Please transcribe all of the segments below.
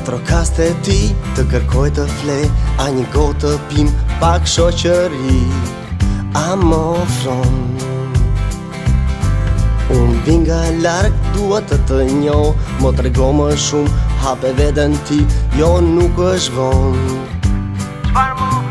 trokaste ti të kërkoj të fle, a një gotë të pim pak shoqëri, a më ofron. Unë vin nga larg, dua të njoh, mo trego më shumë, hape veten ti, jo nuk është vonë. Çfarë më ofron?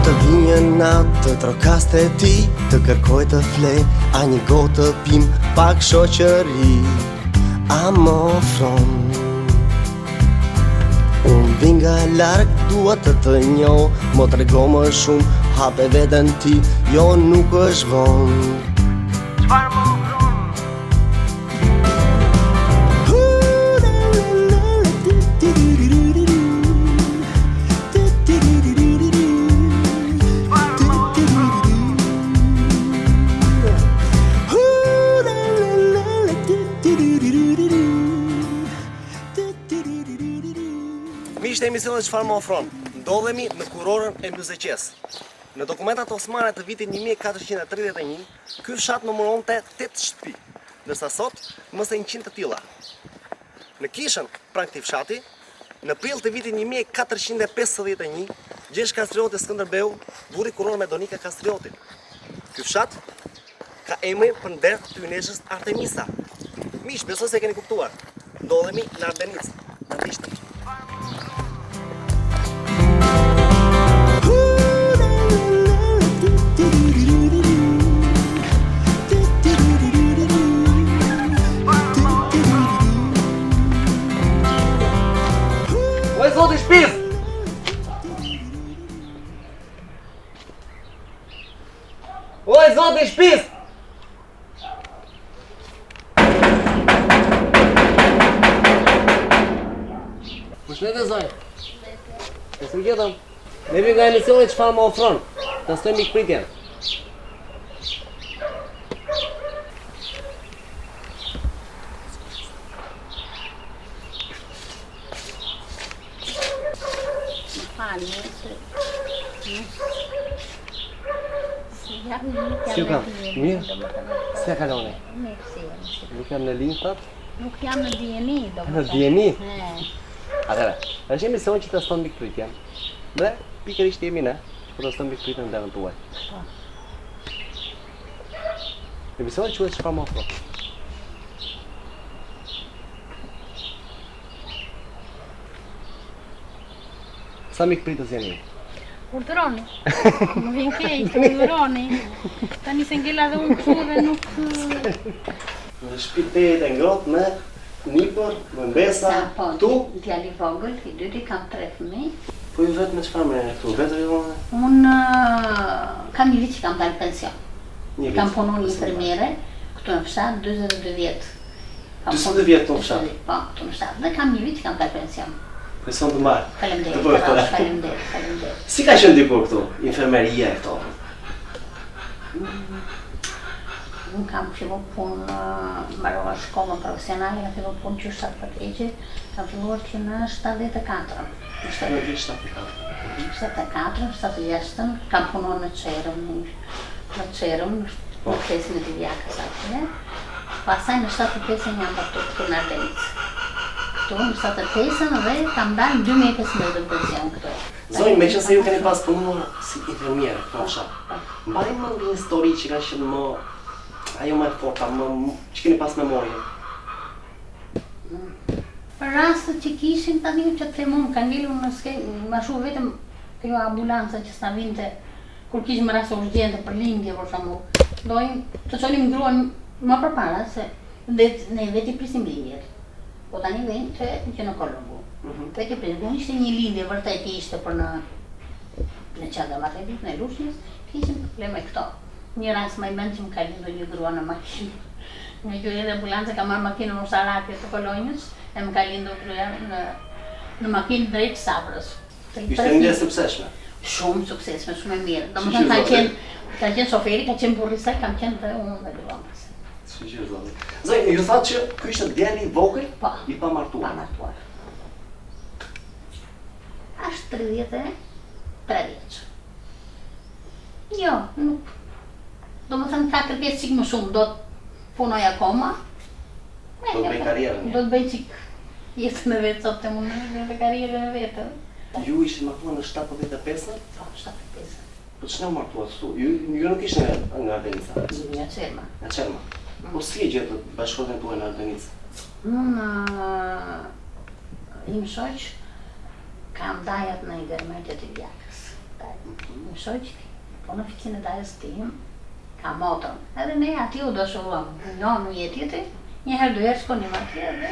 Të vi një natë të trokaste ti, të kërkoj të fle, a një gotë të pim pak shoqëri, a më ofron. Unë vin nga larg, dua të njoh, mo trego më shumë, hape veten ti, jo nuk është vonë. Çfarë më ofron? Miqtë e emisionit Çfarë më ofron, ndodhemi në kurorën e Myzeqes. Në dokumentat osmane të vitit 1431, ky fshat numëronte 8 shtëpi, ndërsa sot më se 100 të tilla. Në kishën pranë këtij fshati, në prill të vitit 1451, gjesh Kastrioti Skënderbeu, burri kuror me Donika Kastriotin. Ky fshat ka emrin për nder të Yneshës Artemisa. Miq, besoj se keni kuptuar. Ndodhemi në Ardenicë. Në Prishtinë. Oj, zoti shpiz! Oj, zoti shpiz! Përshëndetje zoj. Nëse gjetëm, ne vim nga emisioni Çfarë më ofron, të stojmë mikpritjen. Si u kam? Mirë? Si e kaloni? Nuk jam në linjë, thot? Nuk jam në dijeni, Në dijeni? Atëre, është emision që të ston mikpritjen. Dhe pikërisht jemi ne, për të ston mikpritjen në derën tuaj. Emisioni quhet Çfarë më ofron. Sa mikpritës jeni? Urdhëroni. Më vjen keq, urdhëroni. Tani se ngela dhe unë këtu dhe nuk... Në shtëpi e ngrohtë me nipër, me mbesa, tu? Djali vogël, i dyti kam 3 fëmijë. Po ju vetë me çfarë merrni këtu? Vetë vjen? Unë kam një vit që kam dalë pension. Kam punuar infermiere, këtu në fshat 42 vjet. 42 vjet në fshat? Po, këtu në fshat. Dhe kam një vit që kam dalë pension. Pension të marrë? Faleminderit. Si ka qenë dikur këtu? Infermeria e këto? Unë kam filluar punë, mbarova shkollën profesionale, kam filluar punë që 74, kam filluar që në 74. Në 76, kam punuar në Çerëm, në Kresin e Divjakës atje. Pastaj në 75 jam bërtur këtu në Ardenicë. Këtu në 75 dhe kam dalë në 2015 në pension këtu. Zonjë, me që se ju keni pas punuar si infermiere, mbani më një histori që ka qenë më... ajo më e forta, që keni pas memorie? Për rastët që kishin tani që të them unë, ka ngelur në skejnë, ma shu vetëm kjo ambulanca që s'na vinte, kur kishim rast urgjente për lindje, për shembull, dojmë të çonim gruan më përpara, se ne veti prisim lindjet. Po tani vjen që në Kolumbu. Veti prisim, unë ishte një lindje vërtet që ishte për në Qadra Matedit, në Lushnjës, kishim probleme këto. Një rast më i mend që më ka lindur një grua në makinë. Një gjë edhe ambulanca ka marrë makinën ushtarake të Kolonjës, e më ka lindur gruaja në makinë drejt Savrës. Ishte një sukcesshme. Shumë suksesme, shumë e mirë. Domethënë ka qenë shoferi, ka qenë burri i saj, kam qenë dhe unë dhe Luana. Shiqyr zoti. Zonjë, ju thatë që ky ishte djali i vogël i pamartuar. Pamartuar. Ashtë 33 vjeç. Jo, nuk. Domethënë 4-5 çik më shumë, do të punoj akoma. Do të bëj karrierën. Do të bëj çik jetën e vetë, sot të mund të karrierën e vetë. Ju ishte martuar në 75-ën? Po, 75. Po ç'na martuat këtu? Ju nuk ishte nga Ardenica? Nga Çelma. Nga Çelma. Po si e gjetët bashkëshorten tuaj në Ardenicë? Unë im shoq kam dajat në i gërmërgjët i vjakës. Im shoq, po në oficinë e dajës tim, ka motrën. Edhe ne ati u dëshuam, jo në jetiti, njëherë do herë shkonim atje edhe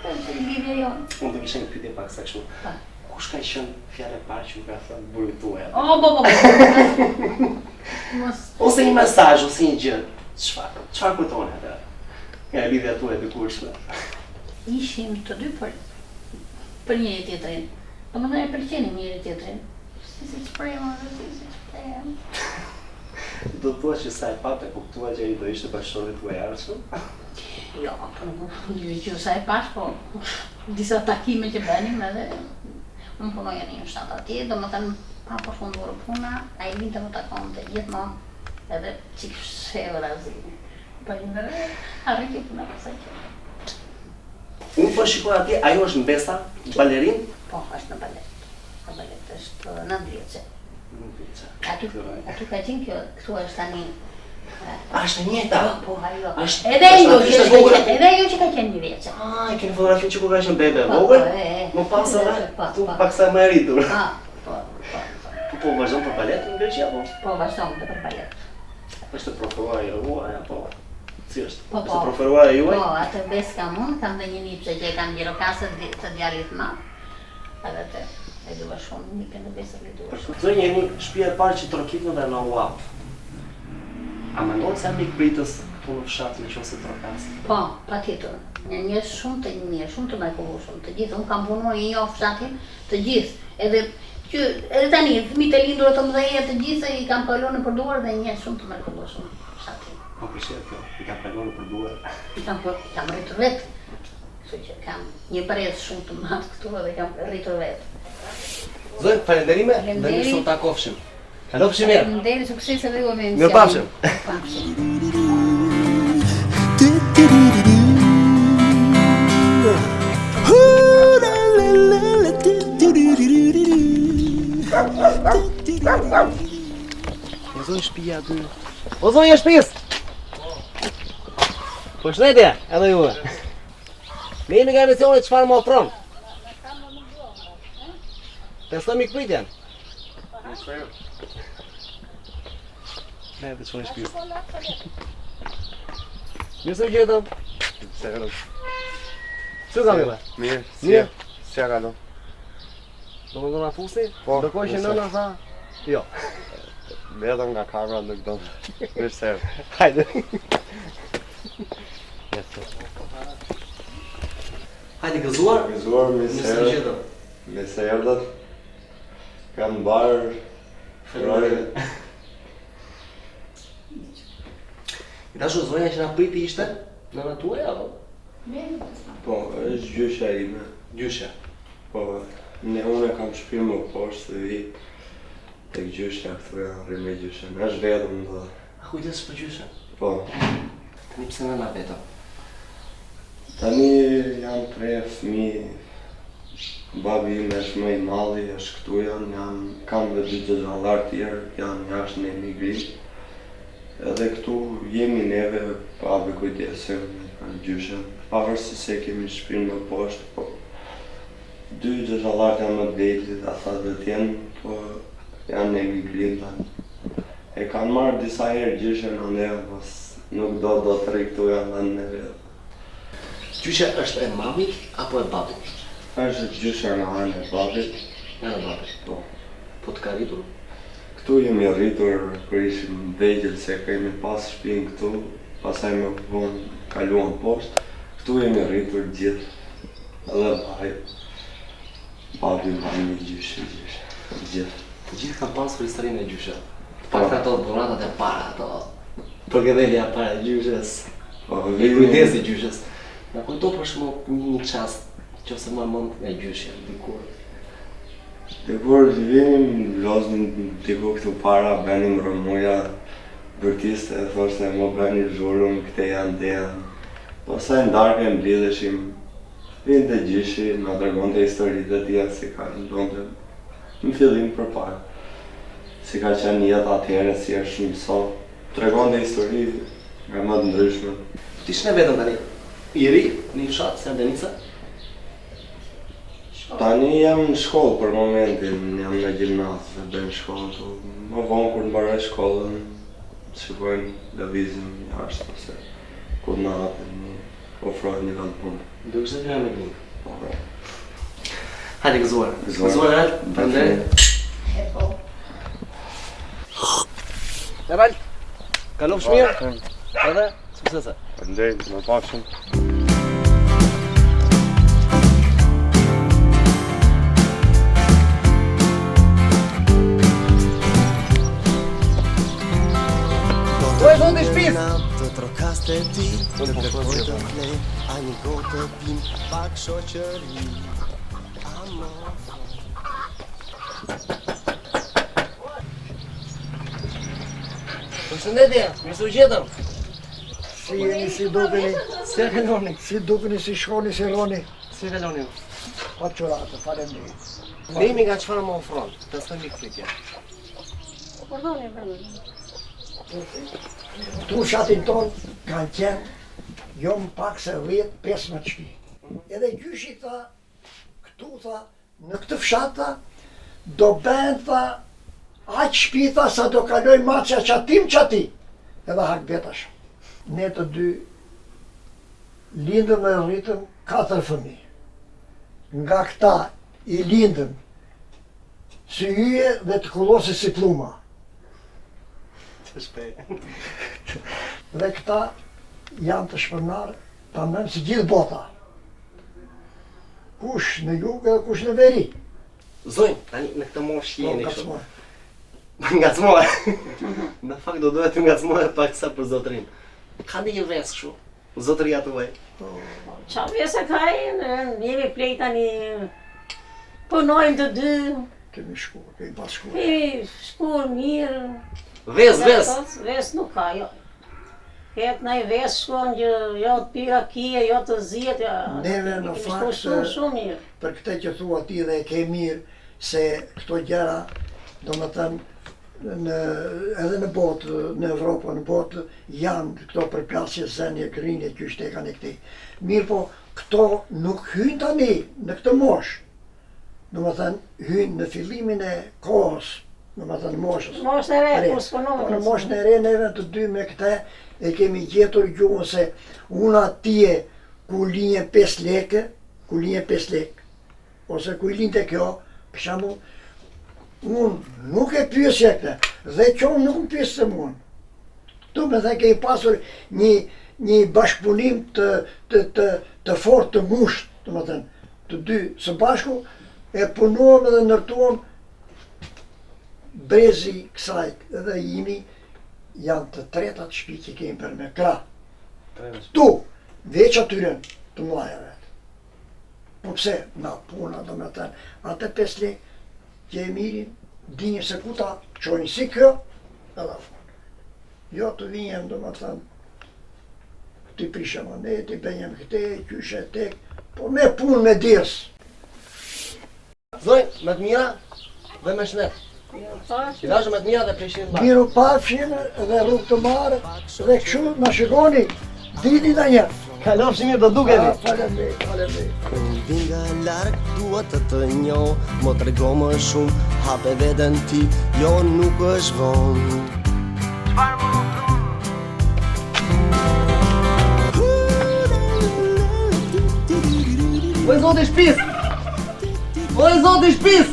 të lidhje jonë. Unë të kishe një pyetje pak sa kështu. Kush ka qenë fjalë e parë që ju ka thënë burrit tuaj? Ose një mesazh ose një gjë. Çfarë kujton atë? Nga lidhja tuaj të kurshme. Ishim të dy për njëri tjetrin. Domethënë e pëlqenim njëri tjetrin. Si shprehëm, si shprehëm. Do të thuash që sa e patë e kuptua që ai do ishte bashkëshorti tuaj i ardhshëm? Jo, që sa e pash, po disa takime që bënim edhe unë punoja në një shtatë atje, domethënë pa përfunduar puna, ai vinte më takonte gjithmonë edhe çik shevra zi. Po ndërë arriti puna pasaj që. Unë po shikoj atje, ajo është mbesa, balerin? Po, është në balet. Në balet është 9 vjeçe. 9 vjeçe. Aty ka qenë kjo, këtu është tani. A është e njëjta? Po, ajo. Është- Edhe ajo është që e vogël? edhe ajo që ka qenë 1 vjeçe. Ah, e keni fotografi që kur ka qenë bebe vogël? Më pas edhe tu pak sa më e rritur. Po. Po vazhdon për balet në Greqi apo? Po, vazhdon të për balet. Është preferuar e juaj apo? Si është? Po, Është preferuar e juaj? Po, atë bes kam unë, kam dhe një nipse që e kam gjirokasët të djalit ma. Edhe të e duva shumë, nipën dhe besët e duva shumë. Zonjë, jeni shtëpia e parë që trokitën dhe në UAP. A mendon se mik pritës këtu në fshat nëse trokas? Po, patjetër. Një njerëz shumë të mirë, shumë të mrekullueshëm, të gjithë. Unë kam punuar një javë fshatin, të gjithë. Edhe tani, fëmijët e lindur të mëdhenj të gjithë i kam kaluar nëpër duar dhe njerëz shumë të mrekullueshëm fshatin. Po pëlqej kjo, i kam kaluar nëpër duar. Kam rritur vetë. Kështu që kam një brez shumë të madh këtu dhe kam rritur vetë. Zonjë, falenderime, dhe ne sot takofshim. Kalofshim mirë. Faleminderit, suksese dhe juve me Mirë pafshim. O zonjë shtëpia aty. O zonjë shtëpisë. Përshëndetje, edhe juve. Ne jemi nga emisioni Çfarë më ofron? Testoj mikpritjen. Ne të shkojnë shtëpisë. Mirë se u gjetëm. Se kalon. Çu kam jeta? Mirë. Mirë. Si ja kalon? Do më do na fusi? Po, Ndërkohë që nuse. nëna tha, jo. Vetëm nga kamera nuk do. Mirë se. Hajde. Hajde gëzuar. Gëzuar mirë Mirë se. se u gjetëm. Mirë se erdhët. Kam barë. Faleminderit. I dashur zonja që na priti ishte nëna tuaj apo? Po, është gjysha ime. Gjyshe. Po, unë kam shpirë më poshtë të vi. Tek gjysha këtu janë rri me gjyshen. Është vetëm dhe. A kujdes për gjyshe? Po. Tani pse nëna vetëm? Tani janë 3 fëmijë. Babi im është më i malli, është këtu kam dhe 2 gjëgjallar tjerë, janë jashtë në emigrim. Edhe këtu jemi neve, babi kujdesim në gjyshen. Pavarësisht se kemi shpinë më poshtë, po 2 gjëgjallar janë më deti, ata dhe t'jenë, po janë në emigrim tani. E kanë marrë disa herë gjyshen në neve, pas nuk do të rri këtu janë dhe në neve. Gjyshe është e mamit apo e babit? Është gjysha në anë e babit. Nga e babit. Po. Po të ka rritur? Këtu jemi rritur kër ishim vegjël se kemi pas shtëpinë këtu, pasaj më vonë kaluam poshtë. Këtu jemi rritur gjithë. Edhe babi. Babi një gjyshe. Gjithë. Të gjithë kanë pasur historinë e gjyshe. Pak të ato dhuratat e para, ato përgëdhelja para e gjyshes, e kujdesi i gjyshes. Na kujto për shembull një çast nëse më mend nga gjyshja dikur. Dikur vinim, loznim diku këtu para, benim rëmuja, bërkiste e thoshte më bëni zhurëm, këte janë deja. Pastaj ndarke mblidheshim, vinte gjyshi, na tregonte historitë e tija si ka ndonte në fillim përpara. Si ka qenë jeta atëherë, si është sot. Tregonte histori nga më të ndryshme. Ti shne vetëm tani, i ri, në fshat, se Denica? Tani jam në shkollë për momentin, jam në gjimnaz, e bëjmë shkollë. Më vonë kur mbaroj shkollën, shikojmë lëvizim jashtë, ose kur na ofrohet një vend punë. Duke se nga me gjimë. Po. Hajde gëzuar. Gëzuar. Gëzuar Erald, përndej. E po. Erald, kalofsh mirë? Edhe, suksese. Përndej, më pafshim. Oj, zonë të shpis! Të trokaste ti, të kërpoj të ple, a një gotë të pim, pak shoqëri. Përshëndetje, mirë se u gjetëm. Si jeni, si dukeni, Si e kaloni? si dukeni, si shkoni, si roni. Si e kaloni? Pa quratë, faleminderit. Ne jemi nga çfarë më ofron, të stojmë fikje. Pardoni, pardon. Trushatin ton kanë qenë jo më pak se 10-15 shpi. Edhe gjyshi tha, këtu tha, në këtë fshat tha, do bëhen tha, aq shpi tha sa do kaloj macja qatim qati. Edhe hak betash. Ne të dy lindëm e rritëm 4 fëmijë. Nga këta i lindëm si hyje dhe të kullosi si pluma. Të shpej. Dhe këta janë të shpërnarë, ta mëmë si gjithë bota. Kush në jugë dhe kush në veri. Zonjë, tani në këtë moshë jeni kështu. Ngacmoj. Ngacmoj. Në fakt do duhet të ngacmoj pak sa për zotrin. Ka ndonjë ves kështu? Zotëria tuaj. Qa vese ka jemi plej tani, punojmë të dy, Kemi shkuar, kemi pas shkuar. kemi shkuar mirë. Ves. Nuk ka, jo. Ketë nëj ves shkon që jo të pira kije, jo të zijet, Neve në fakt, shumë mirë. për këtë që thua ti dhe e ke mirë, se këto gjëra, do më thënë, edhe në botë, në Evropë, në botë, janë këto përplasje, zënje, grinje, qyshte kanë e këti. Mirë po, këto nuk hynë tani në këtë moshë. Do më thënë, hynë në fillimin e kohës, do më thënë moshës. Moshën e re, Re. kur s'punojmë. Po në moshën e re, neve të dy me këte, e kemi gjetur gjuhën se unë atje ku linje 5 lekë, ose ku linte kjo, për shembull, unë nuk e pyesje këtë, dhe qonë nuk më pyesë se unë. Do me dhe kemi pasur një bashkëpunim të fort të ngushtë, do me thënë, të dy së bashku, e punuam edhe ndërtuam brezi kësaj edhe jimi janë të tretat shtëpi që kemi për me krah. Tu, veç atyren të mlajave. Po pse, na puna do me thënë, atë 5 lekë që e mirin, dinje se ku ta qojnë si kjo, edhe funë. Jo të vinjem do me thënë, ti prishem ne, ti benjem këte, qyshe tek, po me punë me dirs. Zonjë, me të mira dhe me shnet. I dashur me të mira dhe pleshin bashkë. Miru pafshin dhe rrugë të marë, dhe këshu në shikoni, diti da njerë. Kalofshi mirë do dukeni. Faleminderit. Vinga larg, dua të njoh, mo trego më shumë, hape veten ti, jo nuk është vonë. Oj zoti shpis! Oj zoti shpis!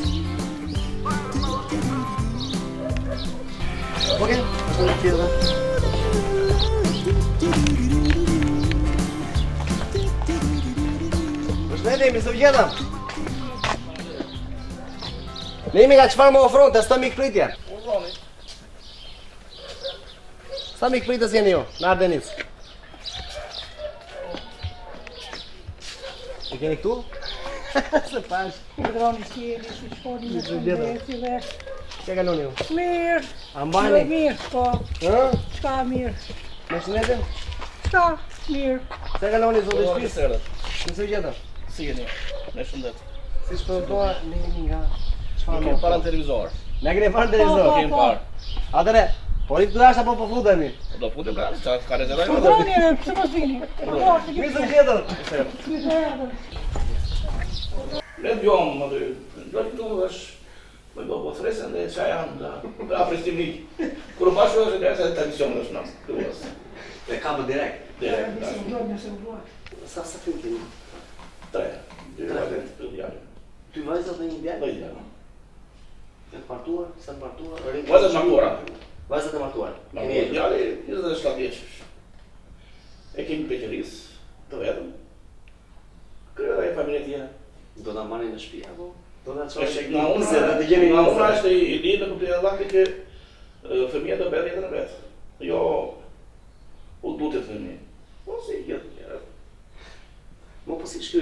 Okej, është në tjetër. Përshëndetje, mi se u gjetëm. Nemi nga çfarë më ofron, të sto mikpritje. Sa mikpritës jeni ju, në Ardenic? E keni këtu? Se pash. Droni si jeni, si shkoni me të Që kaloni ju? mirë, A mbani? mirë, po, Hë? qka mirë, Me shëndetin? qka mirë. Se kaloni zotë i shpisë? Nëse gjithë? Si jeni? Me shëndet. Si shpërdoa nemi nga çfarë Kemi para në televizor. Ne keni parë në televizor? Po, Kemi parë. Atëre, po rritë këtu ashtë apo po futemi? Do futem pra, ka rezervoj. Po droni e pëse mos vini. Misë tjetër! Ne djom, më dhe, do të këtu është, më do po thresën dhe qa janë da apristimnik. Kërë pashu është dhe e tradicion është nëmë, këtu është. Dhe kabë direkt. Direkt, Sa film keni? 3. 2 vajzën të djallë. 2 vajzat dhe 1 djalë? Dhe djallë. Janë partuar, sa të partuar? Vajzët martuara. Vajzat e martuar. Djallë 27 vjeqësh. E kemi peqeris të vetëm. Kërë dhe e familje tjera. Do ta marrin në shtëpi apo do ta Nga çojë unë, nga unë është i lidhë në kuptimin e vakti që fëmija do bëhet jetën e vetë. Jo, u dutet fëmijë. Po si jetë tjera. Mo po si shky,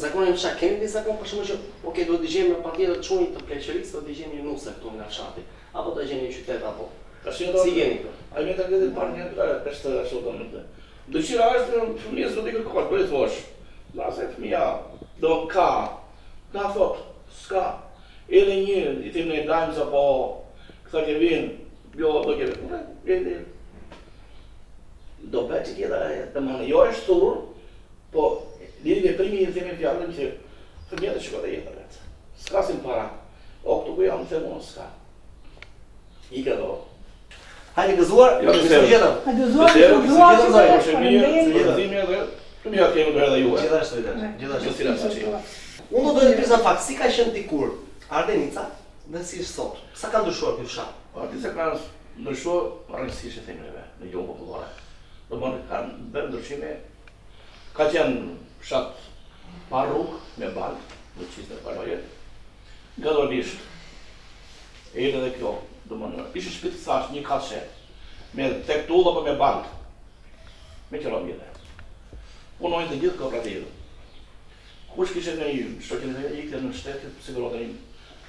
zakonin fshat, keni një zakon për shkak që, okay, do të gjejmë patjetër çunit të pleqërisë, do të gjejmë një nuse këtu nga fshati, apo do gjejmë një qytet apo. Si jeni këtu? Ai më ta gjetë parë një pesë absolutamente. Dëshira është fëmijës do të kërkohet, po i thosh. Lasë fëmija do ka thot, s'ka. Edhe një, i tim në dajmë sa po, këta ke vinë, jo do ke vinë. Do bëhet që tjeda të mënë, jo është thurur, po lidhje primi i themi fjallën që fëmija të shkot e jetë vetë. S'ka si në para, o këtu ku jam të themonë, s'ka. Ika do. Hajde gëzuar, Jo, misë gjetëm. A gëzuar, Fëmija të kemi bërë dhe juve. Gjithashtu i dhe, gjithashtu. Unë do të pyesa fakt, si ka qenë dikur Ardenica dhe si është sot? Sa ka ndryshuar ky fshat? Ardenica ka ndryshuar rrëndësisht e themeve në gjuhën popullore. Do të kanë bërë ndryshime. Ka qenë fshat pa rrugë, me balë, në qizë në paloje. Gadorisht, e jetë edhe kjo. Do të thonë, ishte shtëpi të thashë, një katshe, me tek tull apo me balë. Me qëra vjetë. Punojnë të gjithë kooperativë. Kush kishe në një shoqin e ikte në shtetit, sigurohet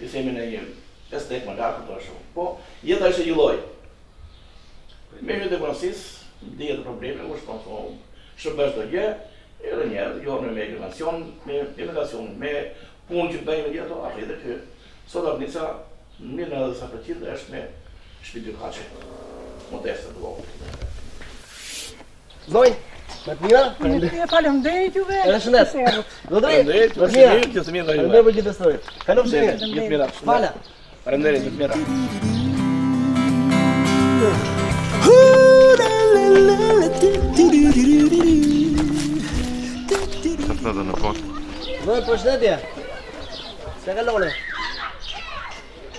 i themi në një estek më larkë të ashtu. Po, jeta ishte një lloj. Me një demokracisë, dihet probleme, u shkon shërbesh do gjë, edhe njerë, jo me migracion, me imigracion, me punë që bëjmë dhe ato, arritë që sot Ardenica, 90% është me shtëpi dy kaçe, modeste të vogël. Zoj, me të mira? Faleminderit juve. Edhe shëndet. Do drejt, Faleminderit, të mira. që të mirë dhe Faleminderit për gjithë historit. Kalofshi mirë. Gjithë mira. Fala. Faleminderit, gjithë mira. Zoj, përshëndetje. Se kaloni.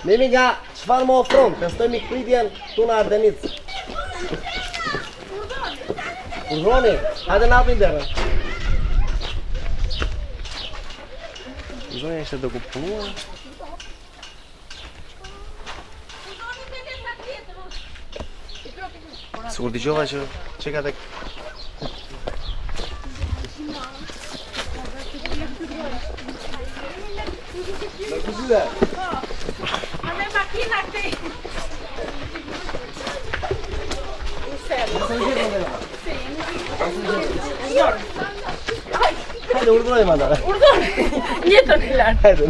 Nemi nga çfarë më ofron, testojmë mikpritjen këtu në Ardenic. Urdhoni, hajde në hapin derën. Zonja ishte duke punuar. Sigur dëgjova që ka tek A me makina këtej. Hajde, urdhërojmë ata. Jetën e lartë. Hajde.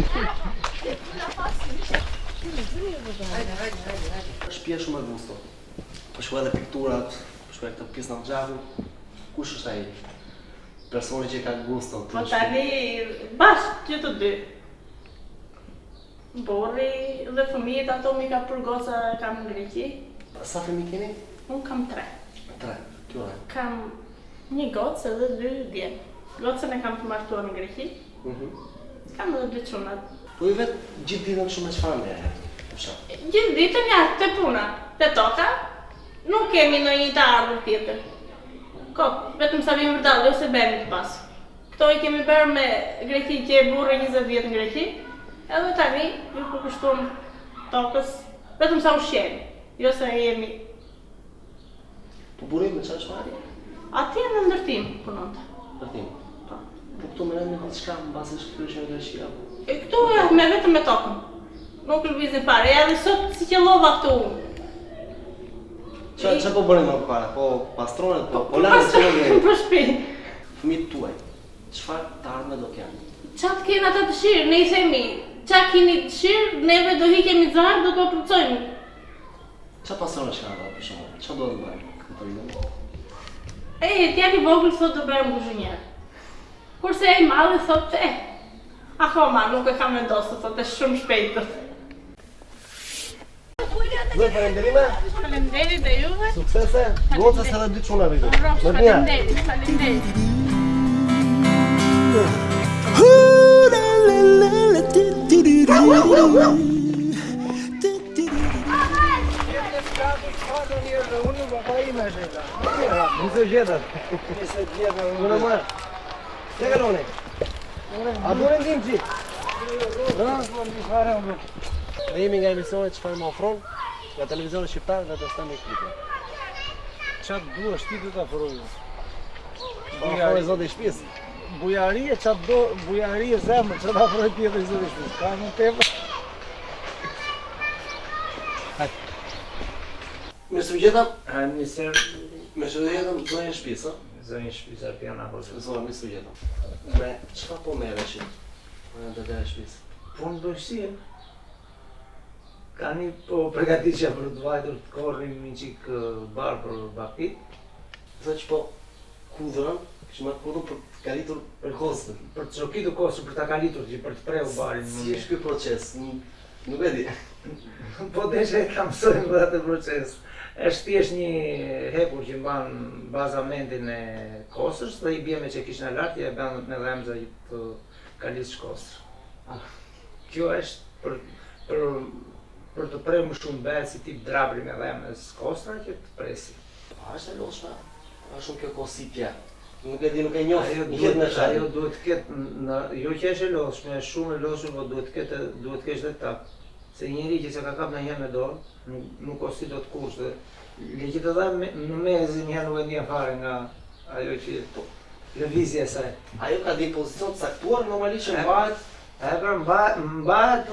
Shtëpia shumë e gusto. Po shkoj edhe pikturat, po shkoj këtë pjesë në xhaku. Kush është ai? Personi që ka gusto. Po tani bashkë që të dy. Borri dhe fëmijët ato mi ka përgoca kam në Greqi. Sa fëmijë keni? Unë kam 3. 3. Tyre. Kam një gocë edhe 2 djem. Gocën e kam të martuar në Greqi. Kam edhe 2 çunat. Po i vetë gjithë ditën shumë e çfarë merret? Gjithë ditën ja te puna, te toka. Nuk kemi ndonjë të ardhur tjetër. Vetëm sa vim vërdalli ose bëmi të pas. Këto i kemi bërë me Greqi që e burri 20 vjet në Greqi. Edhe tani ju përkushtuam tokës, vetëm sa ushqemi, jo se jemi. Po burimi çfarë shmari? Atje në ndërtim punonte. Ndërtim. Po këtu merren me diçka mbasi shkëlqyeshën e Greqia. E këtu me vetëm me tokën. Nuk lëvizin fare, edhe sot si qellova këtu. Çfarë po bëni më parë? Po pastronet, po lanë çfarë? Për shtëpi. Fëmijët tuaj, çfarë të arme do kenë? Qa të kena të dëshirë, ne i themi, qa keni dëshirë, neve do hikemi zarë, do të përcojmë. Qa pastronet që kanë për shumë? Qa do të bëjmë këtë periudhë? T'jak i vogël thot do bërëm kuzhinier. Kurse e i madhe thot, akoma, nuk e kam vendosur, thot e shumë shpejtë. Dhe falenderime. Falenderit dhe juve. Suksese. Gocës edhe dy çuna rritu. Falenderit, falenderit. Nisë gjetët. Unë më. Që kalone? A do rendim që? Ne jemi nga emisionet Çfarë më ofron, nga televizionit shqiptar dhe të stemi klipe. Qatë duash ti të të afrojnë? Ofroj zoti i shtëpisë. Bujarie, qatë do, bujarie zemër, që të afrojnë tjetër i zoti i shtëpisë. Ka më tepër. Mirë së vjetëm. Misër, Mirë së vjetëm, zonjë shtëpisë. zonjë shtëpisë Arpiana Hosë. Zonjë, mirë së vjetëm. Me çfarë po merreshin? Në të dhe shtëpisë. Punë bështie. Ka një po përgatitja për të vajtur të korrim një qikë barë për baktit. Sa që po kudrën, kishë marrë kudrën për të kalitur për kostën. Për të çokitur kostën, për të kalitur që për të preu barin. Si është ky proces? Nuk e di. Po deshe ka mësojmë dhe atë proces. Është thjesht një hekur që mban bazamentin e kosës dhe i bje me që kishë në lartë, e bën me dhemza të kalisë shkosër. Kjo është për të prerë më shumë bërë si tip drapri me dhemës kostra që të presi. A është e loshme? A shumë kjo kositja? Nuk e di, nuk e njoh, i jetë në shajë. Ajo duhet të ketë, jo që është e loshme, është shumë e loshme, po duhet të kesh dhe takë. Se njëri që se ka kap në njën me dorë, nuk osi do të kush dhe legjit edhe në mezi njën nuk e njën fare nga ajo që lëvizje e saj. Ajo ka di pozicion të saktuar normalisht që mbahet? Mbahet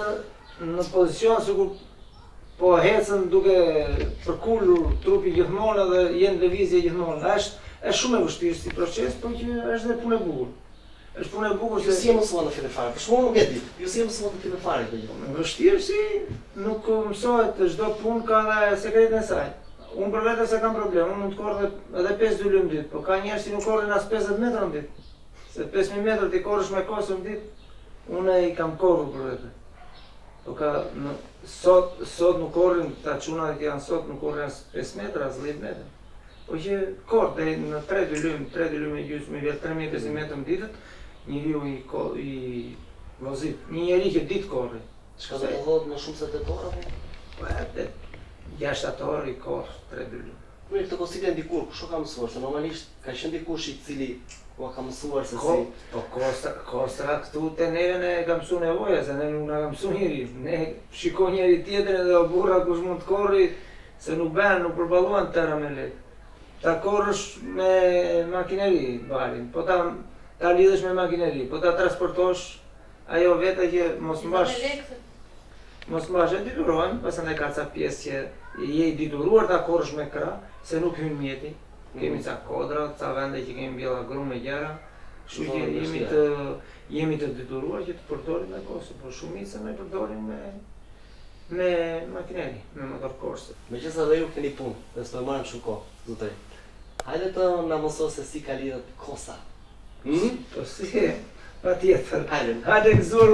në pozicion se kur po hecën duke përkullur trupi gjithmonë dhe jenë lëvizje gjithmonë. Është shumë e vështirë si proces, po që është dhe punë e bukur. Është punë e bukur se... Ju si e mësuan në fillë fare? Për shumë nuk e di. Ju si e mësuan në fillë fare këtë gjë? Vështirë si nuk mësohet, çdo punë ka dhe sekretin e saj. Unë për vete se kam problem, unë mund të korrë edhe 5 dulym në ditë, po ka njerëz që nuk korrin as 50 metra në ditë. Se 5000 metra ti korrësh me kosë në ditë, unë i kam korrur për vete. Po ka sot nuk korrin, ta çunat që janë sot nuk korrin as 5 metra, as 10 metra. Po që korr deri në 3 dulym e gjysmë, vjet 3500 metra në ditë. Njeriu i vozit, një njeri që ditë korri. Çka do të thotë më shumë se 8 orë apo? Po 6 orë i korr 3 dulym. Mirë, këtë kositje ndikur, kush ka mësuar? Se normalisht ka qenë dikush i cili u ka mësuar se si. Po kostra këtu te neve ne ka mësuar nevoja, se ne nuk na ka mësuar njëri. Ne shikoj njëri tjetrin edhe o burra kush mund të korri, se nuk bën, nuk përballuan tëra me lek. Ta korrësh me makineri balin, po ta lidhësh me makineri, po ta transportosh ajo vete që mos mbash e diturohen, pastaj ka ca pjesë që je i dituruar ta korrësh me krah, se nuk hyn mjeti. Kemi ca kodra, ca vende që kemi mbjella grume gjera, kështu që jemi të dituruar që të përdorim me kosë, por shumica ne përdorim me makineri, me motor korse. Meqenëse edhe ju keni punë, dhe s'po marrim shumë kohë, zotëri. Hajde të na mësoni se si ka lidhet kosa. Po si, pa tjetër. Hajde gëzuar.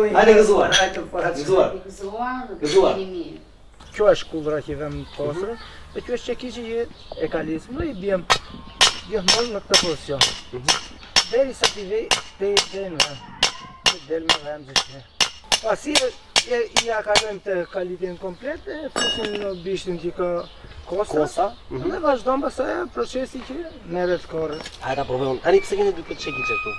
Gëzuar dhe mirë. Kjo është kullra që vëm në kosrë, dhe kjo është qekiqi që e kalismë dhe i bjem gjithmonë në këtë pozicion. Deri sa t'i vej, dhe në vëm, dhe del me vëm gjithë. Pasi i akalojmë të kalitin komplet, e fusim në bishtin që ka kosa, dhe vazhdojmë pasaj procesi që neve të korë. Hajde provojmë. Tani pse keni dy këtë çekiçe këtu?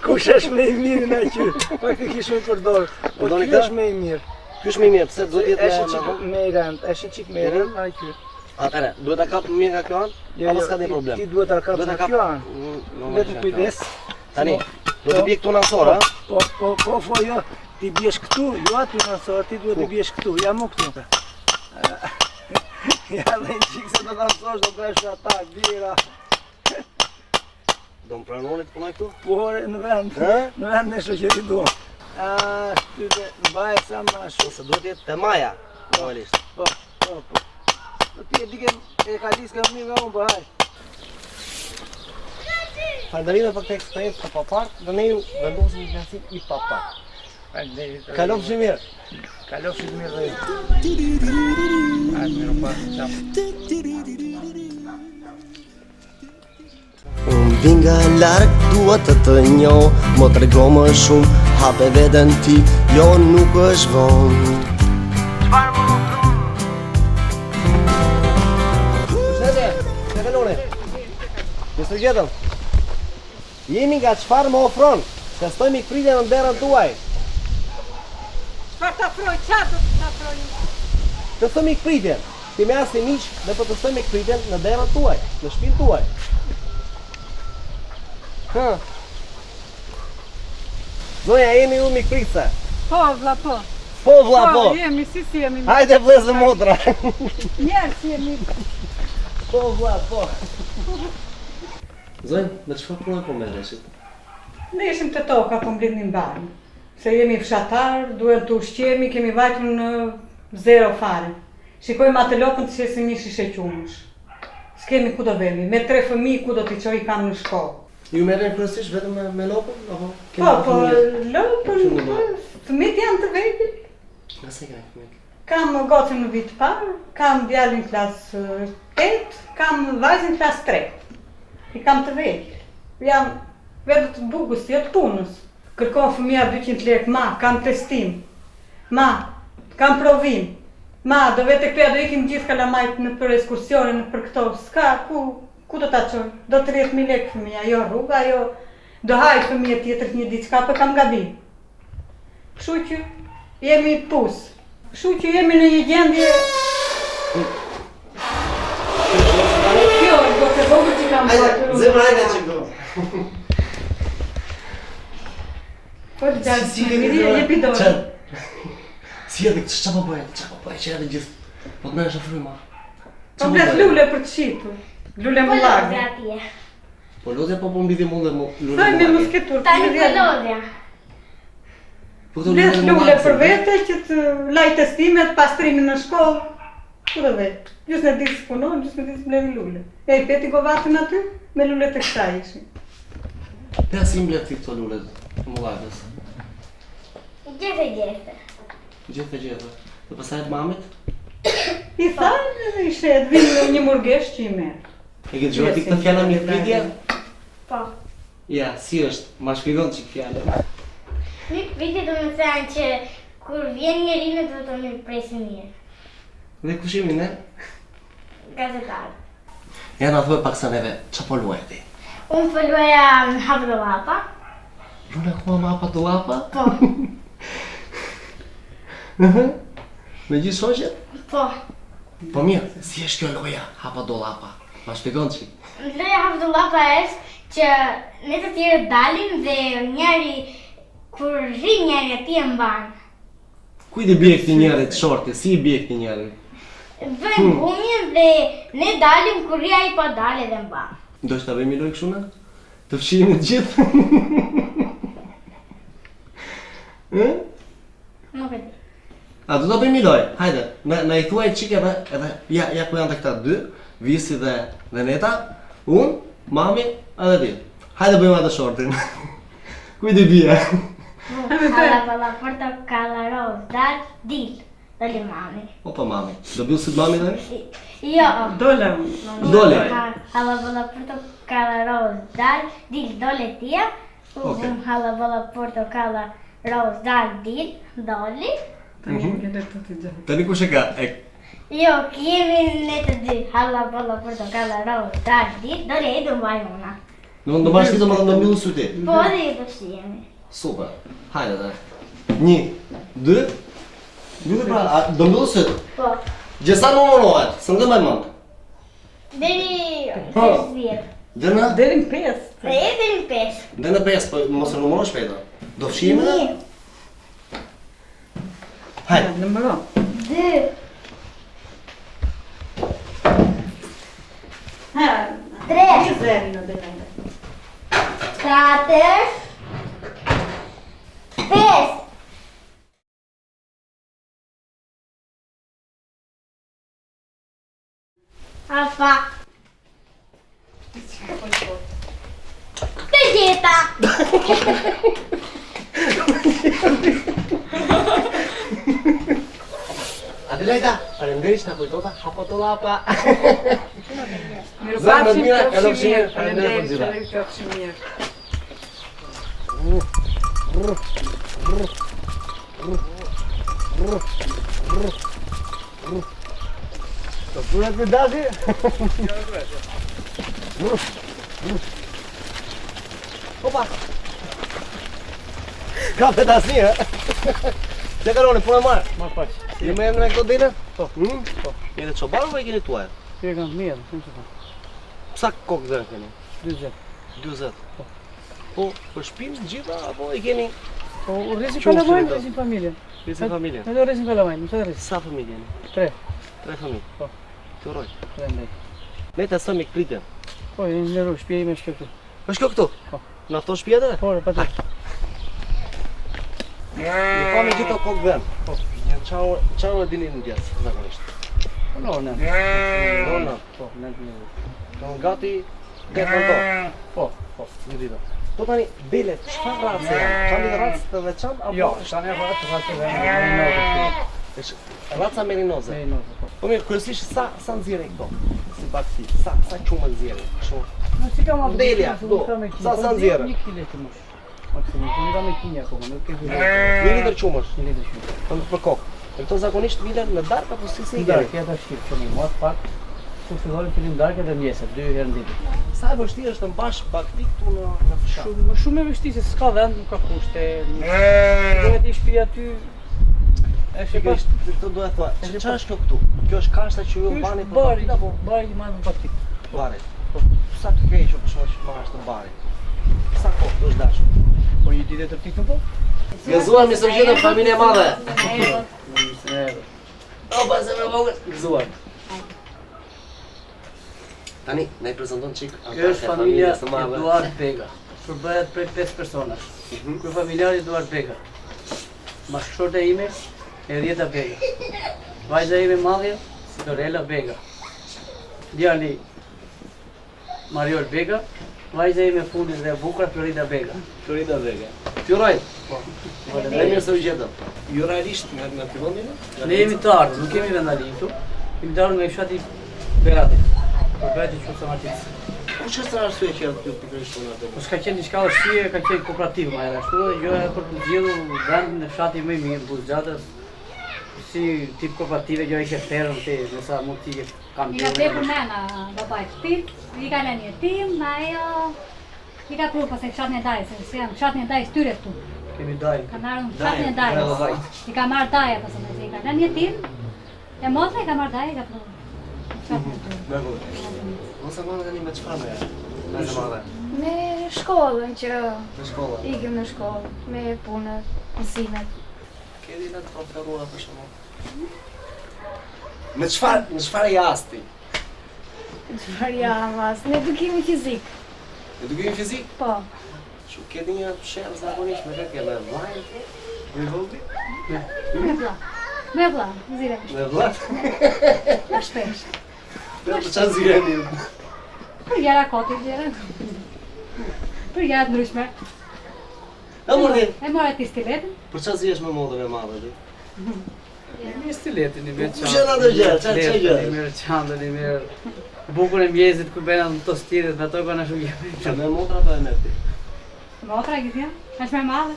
Kush është me i mirë në që, faktikisht me përdorë, po kjo është me i mirë. Ky është më mirë, pse duhet jetë Është çik me rënd, është çik me rënd, ai ky. Atëre, duhet ta kap mirë nga kjo anë? Apo s'ka ndonjë problem? Ti duhet ta kapsh nga kjo anë. Vetëm kujdes. Tani, do të bie këtu në ansor, ha? Po, jo. Ti biesh këtu, jo aty në ansor, ti duhet të biesh këtu, ja më këtu. Ja dhe një qikë se do të ansosh, do të është ata, bira. Do më pranoni të punoj këtu? Po, në vend, në vend në shoqëri do. Ty dhe në baje sa ma shumë. Se duhet jetë të maja, normalisht. Po. Ti e dike e kalis ka mirë nga unë, po haj. Falënderime për këtë eksperiencë të papart, dhe ne ju vendosim një klasin i papart. Kalofshi mirë. Kalofshi mirë dhe ju. Hajde, mirë pas, qaf. Unë vinga larg, dua të njoh, mo trego më shumë, hape veten ti, jo nuk është vonë. Se kalone. Mr. Gjetëm, jemi nga çfarë më ofron, se stoj mikpritje në derën tuaj. Çfarë të afroj, qatë do të afroj? Të stoj mikpritjen, ti me asë miq dhe po të stoj mikpritjen në derën tuaj, në shtëpinë tuaj. Zoja, jemi ju mikpritse. Po, vlla, po. Po, vlla, po. Jemi, si jemi. Hajde vlezë motra. Njerës jemi. Po, vlla, po. Zoja, në çfarë punoj po merresit? Ne ishim të toka, po mblidhnim banë. Se jemi fshatar, duhet të ushqemi, kemi vajtur në zero fare. Shikojmë atë lopën të qesim një shishe qumësh. S'kemi ku do vemi, me 3 fëmijë ku do t'i qoj kam në shkollë. Ju merreni kryesisht vetëm me lopën? Apo Po, lopën, fëmijët janë të vegjël. Nga se keni fëmijët? Kam gocën në vit parë, kam djalin klasë 8, kam vajzën klasë 3. I kam të vegjël. Jam vetë të bugës, jo të punës. Kërkon fëmija 200 lekë, ma, kam testim. Ma, kam provim. Ma, do vete këpja do ikim gjithë kalamajt në për ekskursione, në për këto. Ska, ku do ta qoj? Do 30.000 lekë fëmija, jo rruga, jo... Do hajt fëmija tjetër një diçka, për kam gabim. Kështu që jemi pusë. Kështu që jemi në një gjendje... Kjo, do të vogër që kam bërë. Zemra hajde që do. Po të gjallë, si jepi dorë. Si edhe qa po bëjë, që edhe gjithë, po të në është fryma. Po mblet lule për të shqitur, lule më lagë. Po lodhja po mbidhi mund dhe lule më Thaj me lagë. musketur, Tani për lodhja. mblet lule për vete që të laj testimet, pastrimin në shkollë. Ku dhe vetë, gjusë në disë punon, gjusë në disë mblevi lule. E i peti govatën aty, me lule të kësaj ishim. Te si mblet ti këto lule të më lagës? Gjithë. Gjithë. Dhe pasaj të mamit? I thajnë edhe i shetë, vinë në një murgesh që i merë. E këtë gjurë ti këtë fjalla mi pritje? Po. Ja, si është, ma shpigon që fjallë. Mi piti do më thënë që kur vjen njeri në do të më presi mirë. Dhe kush jemi ne? Gazetar. Ja na thuaj pak sa neve, qa po luaj ti? Unë po luaja në hapë dhe lapa. Luna ku ma hapa të lapa? Po. Me gjithë shoqet? Po. Po mirë, si është kjo loja, hapa do lapa? Ma shpjegon që? Loja hapë dhe lapa është që ne të tjerë dalim dhe njeri, kur rri njeri ati e mbanë. Kujt i bje këti njerit shorti, si i bje këti njerit? Vën gumjen dhe ne dalim kur rri a i pa dale dhe mbanë. Do që ta bëjmë i loj këshuna? Të fshijnë të gjithë? Nuk e di. A do të bëjmë i loj? Hajde, na i thuaj qik edhe ja ku janë të këta dy, Visi dhe Neta, unë, mami, edhe ti. Hajde bëjmë atë shortin. Kujt i bje? Hala, portokalla, roz, dal, dil. Dole mami. Opa mami, do bjullë si të mami dhe? Jo. Dole. Dole. Hala, portokalla, roz, dal, dil, dole tia. Hala, portokalla, roz, dal, dil, doli. Tani kush e ka? Jo, kemi ne të dy. Hala, portokalla, roz, dal, dil, dole e do mbaj una. Do marrë shkito më të mbyllë sytë? Po dhe ju do shijemi. Super, hajde dhe. 1, 2, Mbylli pra, do mbyllë syt? Po. Gjesa numërohet, së ndë me mënd. Deri 50. Dëna? Deri në 5. Deri në 5. Dhe në 5, po mos e numëro shpejta. Do fshime? Hajde. Numëron. 2. Ha, 3. zeri në dënëndë. 4. 5. Alfa. Të gjeta. Adelaida, faleminderit na kujtota hapo to llapa. Mirë Zëmë pafshim, mira, qofshi qofshi mirë. mirë, faleminderit për gjitha. Faleminderit, qofshi mirë. Të punet me dashi? Opa! Ka petasni, e? Që karoni, punë e marë? Ma paç. Je me me këto dine? Po. Po. Jeni çoban apo e keni tuaj? Kjo kanë mirë, shumë të po. Sa kokë dhe keni? 40. 40. Po, për shtëpinë gjitha apo i keni? Po, rresin Qofshi kalamajnë, me to. rresin familjen. Rresin familjen? Edhe rresin kalamajnë, mëse rresin. Sa familje jeni? 3. 3 familje. Po. Të roj. Prandaj. Ne të sëmi pritën. Po, jeni në rrugë, shtëpia ime është këtu. Është kjo këtu? Po. Në ato shtëpi edhe? Po, patjetër. Ju pa me gjitha kokë vend. Po. Çao e dini në djathë, zakonisht. Po, në. Dona. Po, në. Do gati gati to. Po. Një ditë. Po tani bele, çfarë race janë? Kanë një racë të veçantë apo? Jo, tani apo atë race vend. Është raca merinoze. Merinoze, po. Po mirë, kryesisht sa nxjerrin këto? Si bakti, sa qumë nxjerrin? Kështu. Në si kam Delja, do. Sa nxjerrën? 1 kg të mosh. Maksimum, po nga me kinja akoma, nuk e di. 1 litër qumësh. 1 litër shumë. Po për kokë. E këto zakonisht vilen në darkë apo si i Darkë, keni? ja tash që më mos pak. Ku fillojnë fillim darkë dhe mjesët, 2 herë në ditë. Sa e vështirë është të mbash bakti këtu në fshat? Shumë e vështirë, se s'ka vend, nuk ka kushte. Duhet të shpi aty. E Pikërisht, këtë duhet thua. Çfarë është kjo këtu? Kjo është kashta që ju mbani për bari, baktit apo bari i marrë për baktit. bari? Po sa të keq që për shkak të barit. Sa kohë do të dashur? Po një ditë të tikën po? Gëzuar me sërgjitën familje e madhe. O, pa se me vogël. Gëzuar. Tani, ne i prezanton çik. Kjo është familja Eduard Bega. Përbëhet prej 5 personash. Ky familjari Eduard Bega. Bashkëshorta ime Hedhjeta Bega. Vajza ime madhja Sidorella Bega. Djali Mariol Bega. Vajza ime fundit dhe e bukur Florida Bega. Florida Vega. Filloj. Po. Ne mirë se u gjetëm. Ju realisht në fillon Ne jemi të ardhur, nuk kemi vendalim këtu. Kemi të ardhur nga fshati Beratit. Përbëhet që sa Matic. Kush është arsye që aty pikërisht punon atë? Po s'ka qenë diçka ushqie, ka qenë kooperativ më edhe ashtu, dhe gjëja për të zgjedhur vendin e fshatit më i mirë, Buzgjatës. Si tip kooperative, gjëja ishte ferm te, me sa mund t'i kam I ka tepër nena babait shtëpit, i ka lënë jetim, na ajo i ka pru pas e fshatin e Dajës, se janë fshatin e Dajës tyre këtu. Kemi daj. Ka marrë në fshatin e Dajës. I ka marrë Daja pas e i ka lënë jetim, e motra i ka marrë Daja, i ka pru fshatin e tyre. Mos e marrë tani me çfarë me madhe. Me shkollën që Në shkollë. ikim në shkollë, me punët, mësimet. Ke ditë të preferuara për shkakun. Në çfarë jasti? Çfarë jamas? Në edukimin fizik. Edukimin fizik? Po. Që ke një sherr zakonisht me kë me vllajin? Me vëllai? Me vlla. Me vlla, zire. Me vllai? Ma shpesh. Për çfarë zgjeni? Për gjëra koti, gjëra. Për gjëra të ndryshme. E mordi. E mora ti stiletin. Për çfarë zgjesh me modën e madhe ti? Një stiletin, një merë Ku janë ato gjëra? Çfarë gjë? Një merë qandën, një merë bukur e mjezit ku bëna në to stilet, me ato kanë shumë gjë. Që me motra apo e merr ti? Motra e gjithja, është me madhe.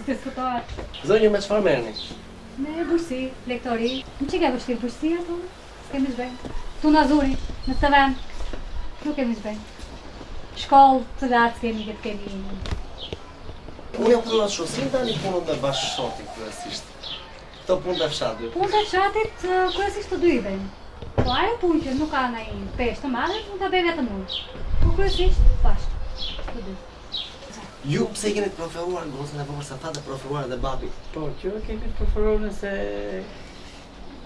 Diskutohet. Zonjë me çfarë merrni? Me bursi, lektori. Në që ke vështirë bursi ato? S'kemi zbejnë. Tu në Azuri, në të vend. Nuk kemi zbejnë. Shkollë të lartë s'kemi këtë kemi. Unë jam punuar shosin tani punën me bashkëshorti kryesisht. Këto punë të fshatit. Punë të fshatit kryesisht të dy i bëjmë. Po ajo punë që nuk ka ndonjë peshë të madhe, mund ta bëj vetëm unë. Po kryesisht bashkë. Të dy. Ju pse keni të preferuar gocën e vogël sa ta të preferuar edhe babi? Po, që kemi të preferuar nëse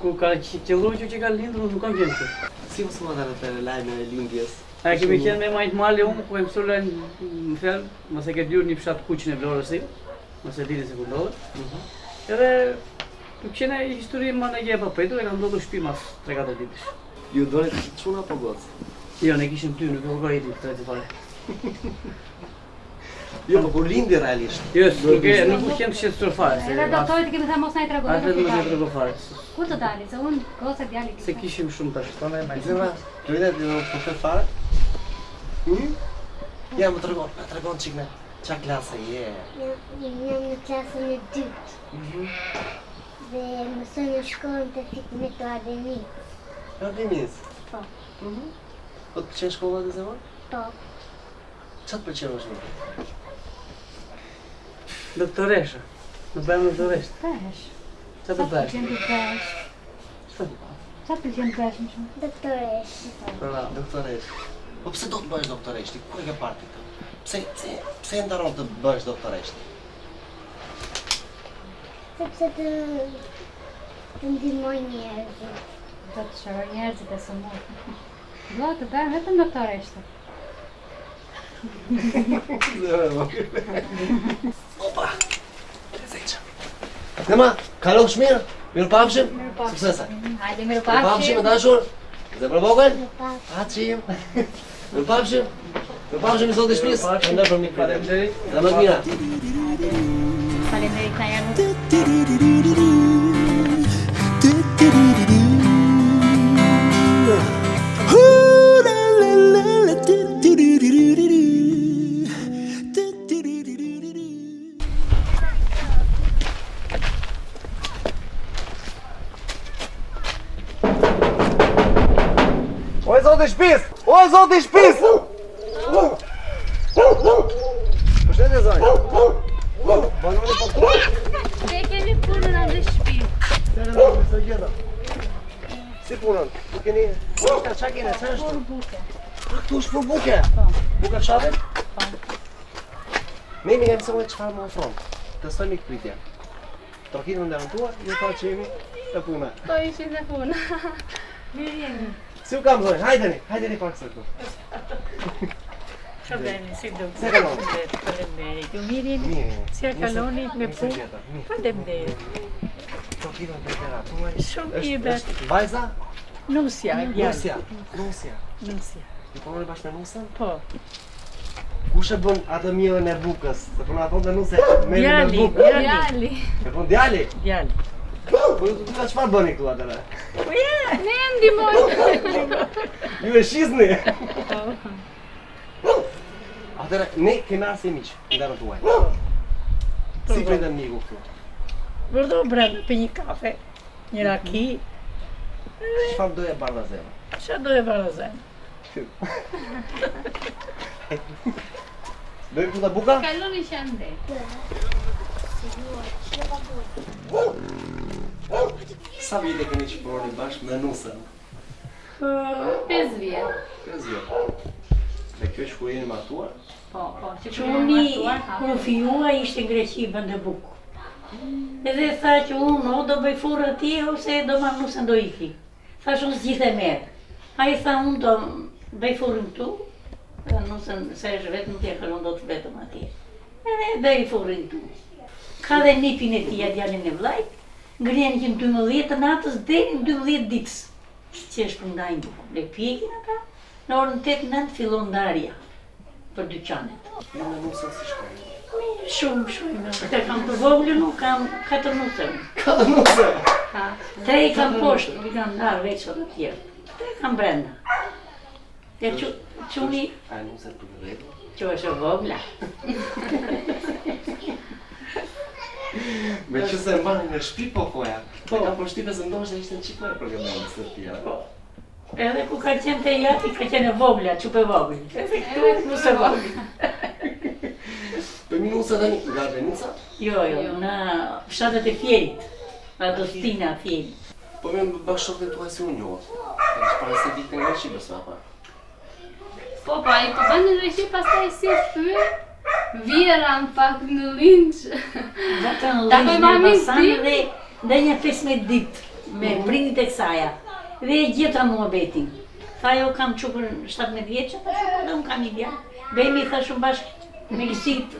ku ka qëllu që ka lindur, nuk kam qenë këtu. Si mos më dalë të lajme e lindjes? A kemi qenë me majtë mali unë, ku e mësullën në fjallë, mëse ke dyrë një fshatë kuqin e vlorës si, mëse dini se ku ndodhë. Edhe, nuk qene histori më në gjepa pëjtur, e ka ndodhë shpi mas 3-4 ditësh. Ju doni të quna po gocë? Jo, ne kishim ty, nuk e ka jeti të të fare. Jo, po kur lindi realisht. Jo, nuk u qenë të shqetësor fare. Edhe doktorit kemi thënë mos na i trego. A vetëm mos na i trego fare. Ku të dali, se unë goca djali. Se kishim shumë tash, po me Zema, lujtet ju po të fare? Ja, më tregon çikne. Çfarë klase je? Jam në klasën e dytë. Dhe mësoj në shkollën të fikimit të Ademit. Ademis? Po. Po të pëlqen shkolla të Zema? Po. Çfarë të pëlqen më shumë? Doktoresha. Në bëjmë doktoresht. Pesh. Qa të bëjmë? Qa pëlqen pesh më shumë? Doktoresh. Doktoresh. Po pse do të bësh doktoresh? Kur e ke parë ti këtë? Pse ndaron të bësh doktoresh? Sepse të ndihmoj njerëzit. Do të shëroj njerëzit e sëmurë. Do të bëjmë vetëm doktoreshte. Opa! Nema, kalosh mirë? Mirë pafshim? Suksese! Hajde, mirë Mirë pafshim, pafshim. e dashur? Zemër vogël? Pafshim! Mirë pafshim! Mirë pafshim i zotë i shpisë! Ndër për mikë. Faleminderit. Dhe më të mira. Faleminderit na janë. O zotë i shpisë! O zotë i shpisë! Përshëndetje zonjë. Banoni po këtu? Ne kemi punën në shtëpi. Se gjeta. Si punën? Ku keni? Çka keni? Çfarë është? Buke. Këtu është për buke? Po. Buka fshatit? Po. Ne jemi mësuar çfarë më ofron. Testojmë pritje. Trokimin e ndërtuar, ju pa që jemi të punë. Po ishin në punë. Mirë jemi. Si u kam zonjë? Hajdeni pak së këtu. Qa beni, si do? Se kalon? Faleminderit. Ju mirin? Mirë. Si a kaloni me punë? Faleminderit. Trokimin e temperatuar. Shumë i bet. Vajza? Nusja, djali. Nusja. Ti punoni bashkë me nusën? Po. Kush e bën atë mielën e bukës? Se po na thonë nusë me bukë. Djali. E bën djali? Djali. Po ju të çfarë bëni këtu atëre? Po ja, ne ndihmojmë. Ju e shizni? Atëre, ne kemi arsi miq, ndarën tuaj. Si pritet miku këtu? vërdo brenda për një kafe, një raki. Çfarë doje bardhazemë? Çfarë doje bardhazemë? Doje puta buka? Kaloni shande. Sa vite keni qëpëroni bashkë me nusën? 5 vjet. 5 vjet. Dhe kjo është kur jeni martuar? Po, që Quni, kur fillua ishte në Greqi bënde bukë. Edhe tha që unë o do bëj furë atje ose do marrë nusën do iki. Thash unë s'gjithe merë. A i tha unë do bëj furën këtu, nusën se është vetë nuk t'ja kalon do të vetëm atje. Edhe bëj furën këtu. Ka dhe nipin e tia djalin e vlajt, ngrihen që në 12 të natës deri në 12 ditës. Që është përndajnë le pjekin ata, në orën 8-9 fillon ndarja për dyqanet. Në nusën si shkojnë? Shumë. Te kam të vogël, nuk kam 4 nuse. 4 nuse? 3 i kam poshtë, i kam ndarë veçot të tjerë. 3 kam brenda. E quni... A e nuse për vetë? Që është vogla. Me që se mbani në shpi po koja. Po kam përshtypje se ndoshta ishte në qipoj për gëmën së tjera. Po. Edhe ku ka qenë te jati, ka qenë e vogla, qupe vogël. Edhe këtu nuse vogël. Për mi nuse dhe nga Venica? Jo, në fshatet e Fjerit. Adostina film. Po me bashkëshortin tuaj si unë njohë. Çfarë se ditë në Greqi besoj apo? Po, i po bën në Greqi, pastaj si thyë, vjera në fakt në Linç. Vetëm Linç në Basan dhe një 15 ditë me prindit e kësaja. Dhe e gjeta muhabetin. Tha jo kam qupër 17 vjeqë, tha shumë dhe unë kam i dja. Vemi tha shumë bashkë me gësit.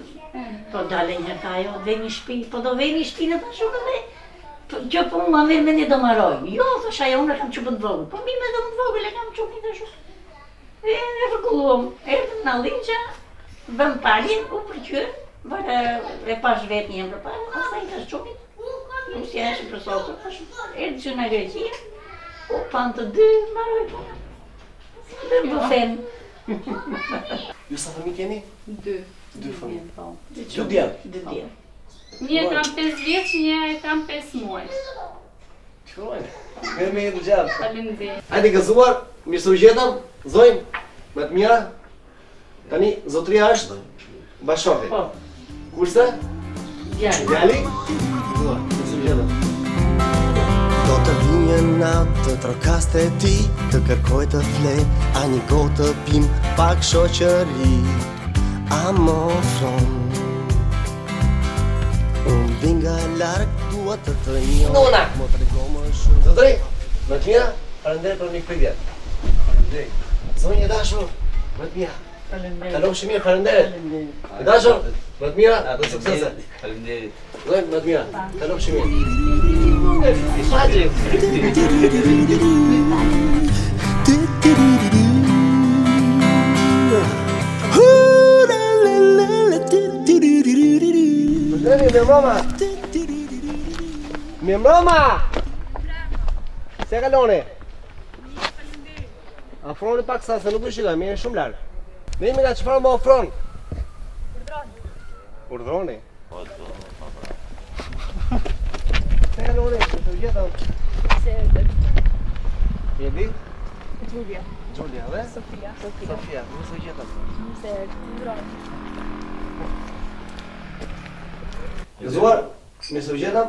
Po dale një tha jo, vemi shpi, po do vemi shpi në tha shumë dhe që po më mirë me një do maroj. Jo, thosha jo, unë e kam qupën të vogël. Po mi me do më të vogël e kam qupën të shumë. E rëgulluam, erdhëm në Linqa, bëm palin, u përqyrë, vërë e pash vetë një më përpare, pastaj i tash qupin. Nuk si ashtë për sotër, erdhë që në Greqia, u panë të dy, maroj puna. Dhe më bufen. Ju sa fëmijë keni? 2. 2 fëmijë. Po. 2 djemë? 2 djemë. Një e kam 5 vjeç, një e kam 5 muaj. Shkruajnë. Mirë me jetë gjatë. Faleminderit. Hajde gëzuar, mirë se u gjetëm, zojnë, me të mira. Tani, zotria është bashkëshorti. Po. Kurse? Djali. Djali? Gëzuar, mirë se u gjetëm. Do të vi një natë të trokaste ti, të kërkoj të fle, a një gotë të pim, pak shoqëri, a më ofron. Unë vinga larg, dua të të njoh. Nona! Mo trego më shumë. Zotri, me të mira, faleminderit për mikpritje. Faleminderit. Zonjë e dashur, me të mira. Faleminderit. Kalofshi mirë, faleminderit. E dashur, me të mira, do suksese. Faleminderit. Zonjë, me të mira, kalofshi mirë. I faqe. Mirë mbroma! Mirë mbroma! Se kaloni? Afroni pak sa se nuk u shikoj, mirë shumë larg. Ne jemi nga çfarë më ofron? Urdhroni. Se kaloni, të gjetëm. Se erdhët. Jedi? Giulia. Giulia, dhe? Sofia. Sofia, mirë se u gjetëm. Se erdhët. Gëzuar, mirë se u gjetëm.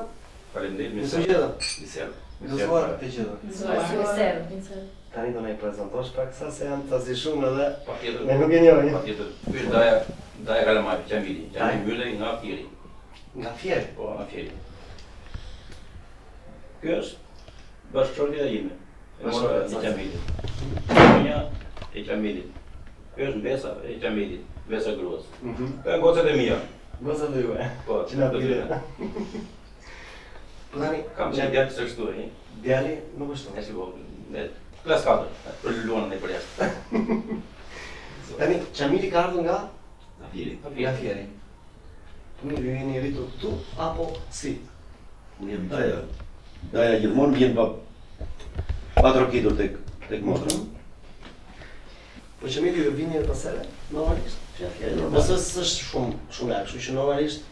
Faleminderit, Mirë se u gjetëm. Biser. Gëzuar, të gjetëm. Tani do na i prezantosh pak sa se janë të zi shumë edhe Patjetër. ne nuk e njohim. Patjetër. Ky është Daja Kalamaj, Qamili. Qamili Myllej nga Fieri. Nga Fieri? Po, nga Fieri. Ky është bashkëshortja ime. E mora e Qamilit. Zonja e Qamilit. Ky është mbesa e Qamilit, mbesa e gruas. Këto janë gocat e mia. Gocat e juaja. Po, Që na bile. Po tani kam qenë djalë të shtu, e? Djali nuk është E si vogël. Klas 4, për luan e për jashtë. Tani, Qamili ka ardhur nga? Nga Fieri. Nga Fieri. Po mirë, ju jeni rritur këtu, apo si? Unë jam Daja. Daja gjithmonë vjen pa trokitur tek motra. Po Qamili ju vini edhe pasere? Normalisht? Nëse s'është shumë larg, kështu që normalisht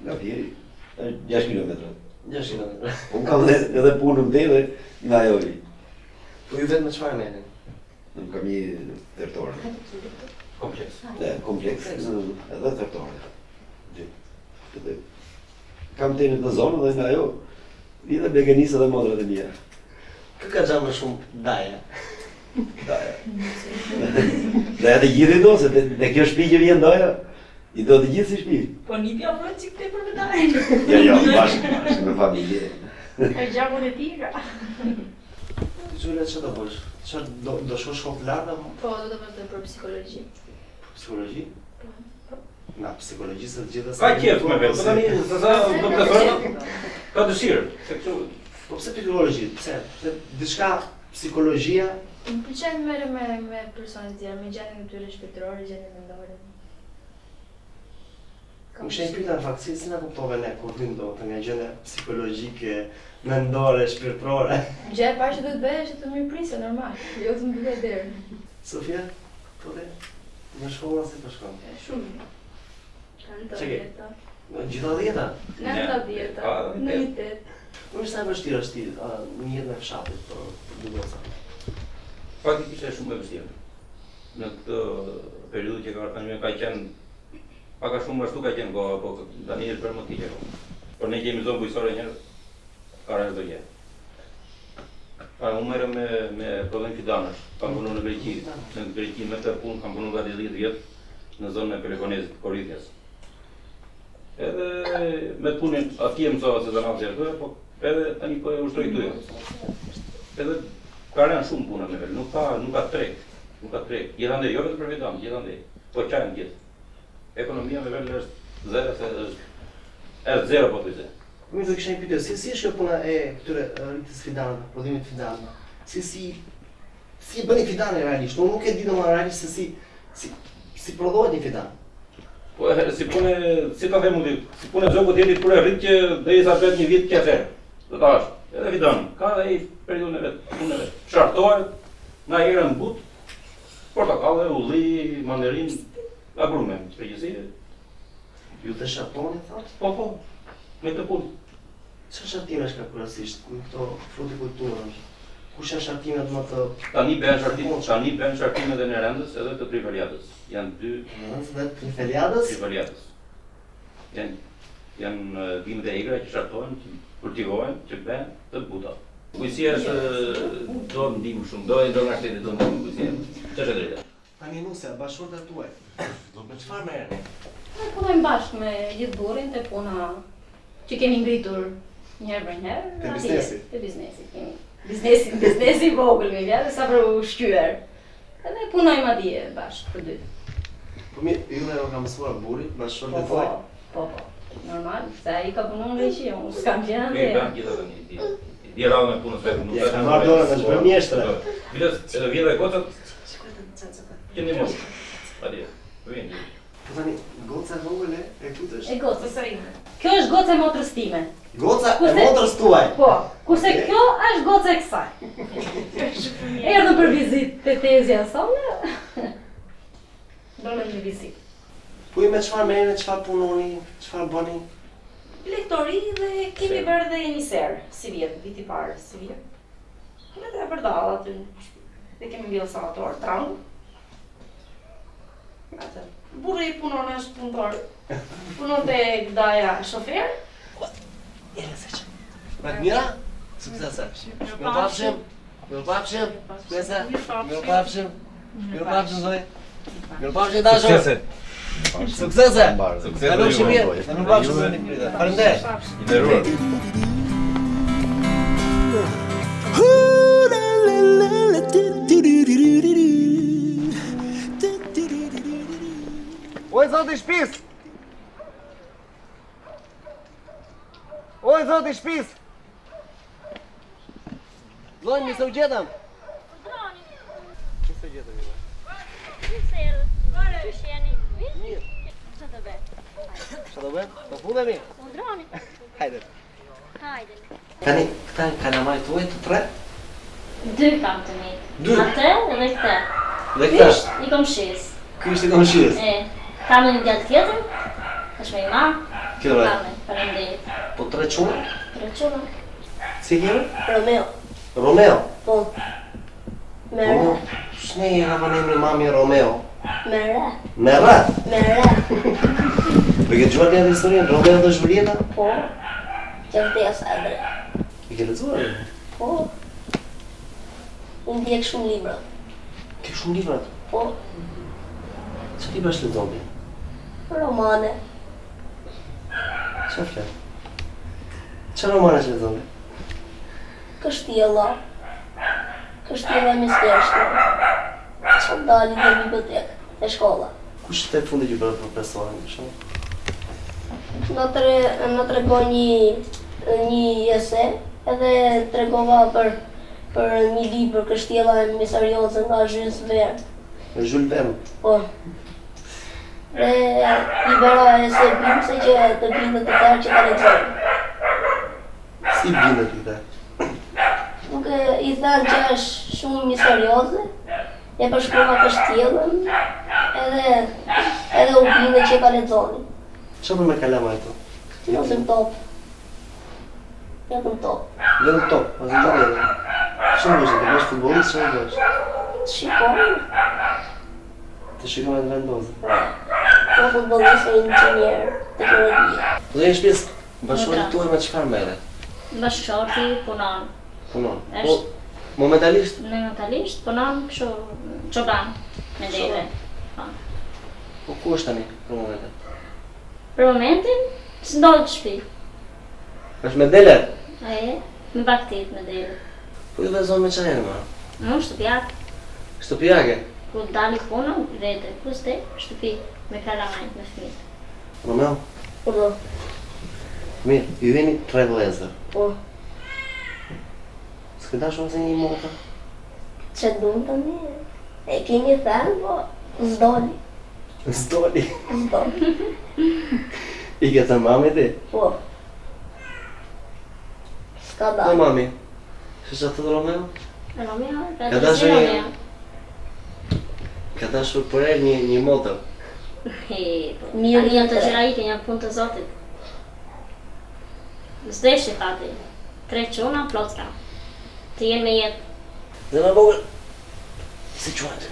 Nga Fieri, 6 kilometra. 6 kilometra. Unë kam edhe punën te dhe nga ajo vi. Po ju vetë me çfarë merrni? Unë kam një tërtore. Kompleks. Kompleks, edhe tërtore. Edhe kam tenë të zonë dhe nga ajo vi dhe beganisë dhe modrat e mia. Kë ka gjamë shumë Daja? Daja. Daja të gjithë i do, se dhe kjo shtëpi që vjen Daja, i do të gjithë si shtëpi. Po një pja afro që këte për vëdajnë. Jo, bashkë me familje. E gjakun e tira. Ti Giulia, që do bësh? Çfarë do shosh shkollë të larta apo? Po, do të vazhdoj për psikologji. Psikologji? Na psikologjisë të gjitha. Ka qef me vetë, tani sa do të thonë ka dëshirë, se kështu. Po pse psikologji? Pse? Se diçka psikologjia. Më pëlqen me personat të tjerë, me gjendjen e tyre shpirtërore, gjendjen mendore. Më shenë pyta në fakt, si na kuptove ne kur vim do të nga gjendja psikologjike, mendore, shpirtërore. Gjë e parë që duhet bëj është të mirëprisje normal, jo të mbyllë derën. Sofia, po dhe në shkolla si po shkon? Shumë mirë. Kanë të Çeke? dieta. Gjitha dhjeta? Në të dieta, në një tet. Më është sa e vështirë është një jetë me fshatit për dudosa? Faktikisht është shumë e vështirë. Në këtë periudhë që ka qenë paka shumë ashtu ka qenë koha, po tani është për më keq. Por ne kemi zonë bujqësore njerëz. Para do gjë. Unë merrem me prodhim fidanësh, kam punuar në Greqi. Në Greqi me të punë kam punuar gati 10 vjet në zonën e Peloponezit, Korinthias. Edhe me punën atje mësova se zanat zgjerë, po edhe tani po e ushtroj këtu. Edhe ka rënë shumë puna me vel, nuk ka treg. Gjithandej, jo vetëm për fidan, gjithandej. Po çajm gjithë. Ekonomia me vel është zero, është zero po thjesht. Mirë, do kisha një pyetje, si është kjo puna e këtyre rritjes fidanëve, prodhimit fidanëve? Si bëni fidane realisht? Unë nuk e di domosdoshmë realisht se si prodhohet një fidan. Po si ta them unë, si punë zogu deri kur e rrit që derisa bëhet një vit që atëherë. Do ta hash. Edhe fidan, ka ai periudhën e vet, punën e vet. Shartohet nga era në butë, portokalle, ulli, mandarin, agrume, përgjithësi. Ju të shartoni thotë? Po, me të punë. Çfarë shartimesh ka kryesisht ku këto frutikulturë? Kush janë shartimet më të Tani bën shartimet e Nerendës edhe të Trifoliatës. Janë dy Nerendës dhe Trifoliatës. Janë bimë dhe egra që shartohen, që kultivohen, që bën të buta. Bujësia është do ndihmë shumë, do nga shteti do ndihmë bujësia. Ç'është e drejta. Tani nusja, bashkëshortat tuaj. Me çfarë merreni? Ne punojmë bashkë me gjithë burrin te puna që kemi ngritur njëherë për njëherë. Te biznesi. Te biznesi kemi. Biznesi i vogël me vjetë, sa për ushqyer. Edhe punojmë atje bashkë për dy. Po mirë, ju ne ka mësuar burri, bashkëshortet tuaj? Po. Normal, se ai ka punuar në Greqi, unë s'kam qenë atje. Ne bëm gjithë atë një ditë. Di radhën e punës vetë, nuk Ja, ka marrë dorën tash për mjeshtre. Edhe vjen dhe gocat. Keni mos. Atje. Vjen. Po tani, goca e vogël e kujt është? E gocës së ime. Kjo është goca e motrës time. Goca e motrës tuaj? Po, kurse kjo është goca e kësaj. Erdhëm për vizitë te tezja sonë. Bëmë një vizitë. Po i me çfarë merreni, çfarë punoni, çfarë bëni? Lektori dhe kemi bërë dhe një serë, si vjetë, viti parë, si vjetë. Me të e përdalla aty, dhe kemi mbjellë sanator, trangë. Burri punon është punëtor, punon të gdaja shofer. Radmira? Suksese! Mirupafshim! Zoj! Mirupafshim Dasho! Suksese! Kalofshi mirë! Mirupafshim zoj! Faleminderit! Nderuar! Oj, zoti i shtëpis! Oj, zoti i shtëpis! Vllai, mi se u gjetëm. Çi se gjetëm ju? Mirë. Çfarë do bëj? Po punemi. Hajde. Tani, këta kalamaj tuaj të tre? Dy kam të mi. Dy? Atë edhe këtë. Dhe këta? I komshis. Ky është i komshis? Kam një djalë tjetër, është me i ma. Kjo dhe? Faleminderit. Po tre çuna? Tre çuna. Si kemi? Romeo. Romeo? Po. Po, shne i havanemi mami Romeo. Me re. Me re? Me re. Për këtë gjuar këtë historien, Romeo dhe Julieta? Po. Që vdesa e dre. I ke lexuar? Po. Unë ndjek shumë libra. Ke shumë librat? Po. Që libra është lexoni? Romane. Çfarë flet? Çfarë romane është lexoni? Kështjella. Kështjella mistershme. Që dalin në bibliotekë, e shkolla. Kush të fundi që bërë profesorin, për shumë? Në tregon një ese, edhe tregova për një libër Kështjella misterioze nga Jules Verne. Jules Verne? Po. Dhe i bëra ese bimse që të bindet të tërë që ta lexojnë. Si bindet i tërë? Nuk i thanë që është shumë misterioze, e përshkrova Kështjellën, edhe u binde që ka lexoni. Që për me kalama e to? Lotëm top. Lotëm top. Lotëm top, ma zë gjore edhe. Shumë është, të bësh futbolist, shumë është? Shikojnë. Të shikojnë edhe vendozë? Po futbolist e inxhinier, teknologjia. Dhe e shpjes, bashkëri tuaj me çfarë merret? Bashkëshorti punon. Punon. Është Momentalisht? Momentalisht punon kështu çoban me dele. Po ku është tani për momentin? Për momentin s'ndodhet në shtëpi. Është me dele? Me baktit me dele. Po ju vazhdon me çajin më? Në shtëpiak. Shtëpiake? Ku dali puna, vete, ku ste, shtëpi, me kalamajt, me fëmijët. Romeo? Po. Mirë, ju jeni 3 vëllezër. Po. S'ke dashur asnjë motra? Që duhet tani? E keni thënë, po s'doli. S'doli? S'doli. I ke thënë mami ti? Po. S'ka Po dalë. mami, që thot Romeo? Romeo, Ka dashur Romeo. Ka dashur për e një motër. Mirë janë të gjëra ike, janë punë të Zotit. S'deshi tati, 3 quna, plot s'ka. Të jenë me jetë. Dhe më vogël, si quajtë?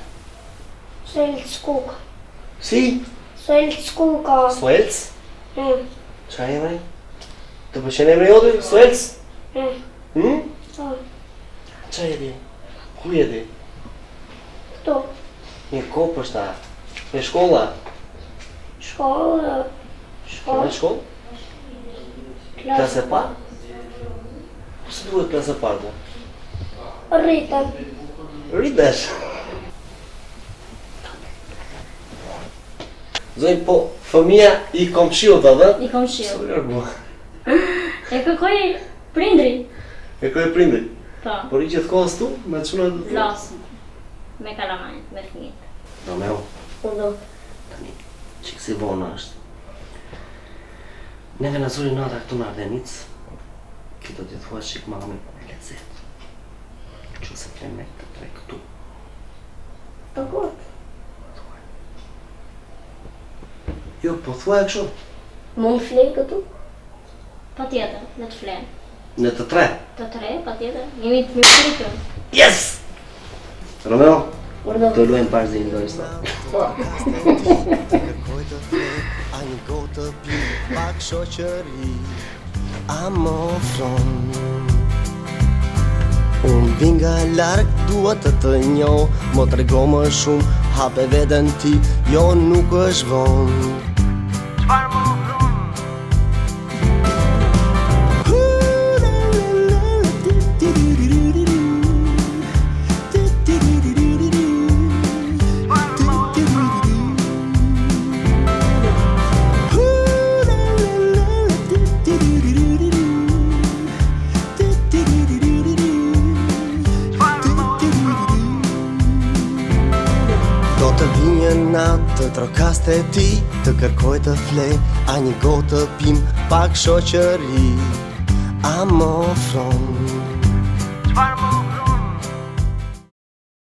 Svelc Kuka. Si? Svelc Kuka. Suelc? Qa emri? Të pëlqen emri joti? Suelc? Qa jeti? Ku jeti? Këto. Një kopështa, me shkolla? Shkolla. Me shkollë? Klasë e parë? Po se duhet klasë e parë, po? Rritën. Rritesh? Zonjë, po, fëmija i komshiut, edhe? I komshiut. Së lërgu. E kërkoj prindri. E kërkoj prindri? Po. Por i gjithë kohës tu, me të shuna të... Vlasë, me kalamajt, me fëmijët. Romeo, Udo. tani, qikë si vona është. Neve në zuri nata këtu në Ardenic, ki do t'i thua qikë mami lecet. Që se të me të 3 këtu. Të gotë. Jo, po thua e kështu. Mund flej këtu? Pa tjetër, në të flenë. Në të 3. Të 3, pa tjetër, jemi të mirë frikën. Yes! Romeo, Urdo. të luajmë parzinë do ishta. Kërkoj të fle, a një gotë të pi, pak shoqëri, a më ofron. Unë vinga larg, dua të njoh, më trego më shumë, hape veten ti, jo nuk është vonë. Çfarë më ofron? Të trokaste ti, të kërkoj të fle, a një gotë të pim, pak shoqëri, a më ofron. Çfarë më